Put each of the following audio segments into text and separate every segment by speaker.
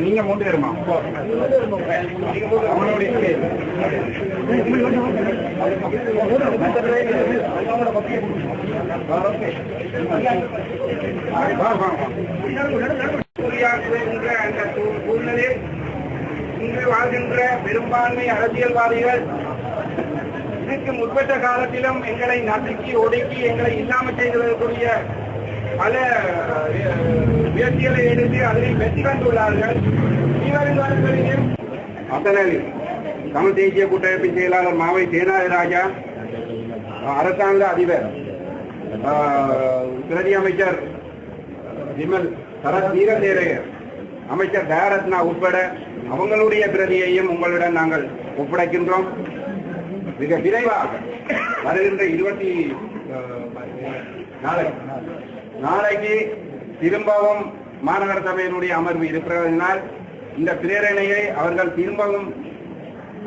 Speaker 1: நீங்க 3 பேருமா அந்த சூழ்நிலையில் இங்கு வாழ்கின்ற பெரும்பான்மை அரசியல்வாதிகள் இதற்கு முற்பட்ட காலத்திலும் எங்களை நசுக்கி ஒடுக்கி எங்களை இல்லாமல் செய்வதற்குரிய பல முயற்சிகளை எடுத்து அதில் வெற்றி கண்டுள்ளார்கள். இவர்களிலும் அத்தனில் தமிழ் தேசிய கூட்டமைப்பின் செயலாளர் மாவை சேனாதிராஜா, அரசாங்க அதிபர் பிரதி அமைச்சர் விமல் சரத் வீரதேரையர், அமைச்சர் தயாரத்னா உட்பட அவங்களுடைய பிரதியையும் உங்களுடன் நாங்கள் ஒப்படைக்கின்றோம். மிக விரைவாக வருகின்ற 24 திரும்பவும் மாநகர சபையினுடைய அமர்வு இருக்கிறதனால் இந்த பிரேரணையை அவர்கள் திரும்பவும்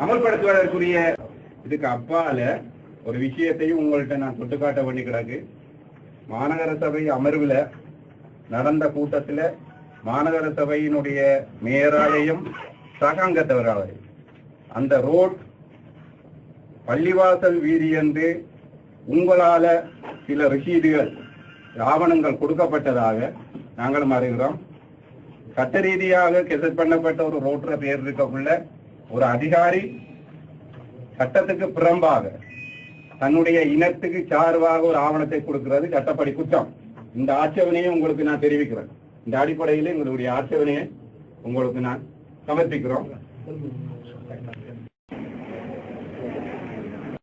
Speaker 1: அமல்படுத்துவதற்குரிய இதுக்கு அப்பால ஒரு விஷயத்தையும் உங்கள்கிட்ட நான் சுட்டுக்காட்ட வேண்டி கிடக்கு. மாநகர சபை அமர்வுல நடந்த கூட்டத்தில் மாநகர சபையினுடைய மேயராலையும் சகாங்கத்தவராலையும் அந்த ரோட் பள்ளிவாசல் வீதி என்று உங்களால சில ரசீதுகள் ஆவணங்கள் கொடுக்கப்பட்டதாக நாங்களும் அறிகிறோம். சட்ட ரீதியாக கெசட் பண்ணப்பட்ட ஒரு ரோட்ல பேர் இருக்கக்குள்ள ஒரு அதிகாரி சட்டத்துக்கு புறம்பாக தன்னுடைய இனத்துக்கு சார்பாக ஒரு ஆவணத்தை கொடுக்கிறது சட்டப்படி குற்றம். இந்த ஆட்சேபனையை உங்களுக்கு நான் தெரிவிக்கிறேன். இந்த அடிப்படையில் எங்களுடைய ஆட்சேபனையை உங்களுக்கு நான் சமர்ப்பிக்கிறோம்.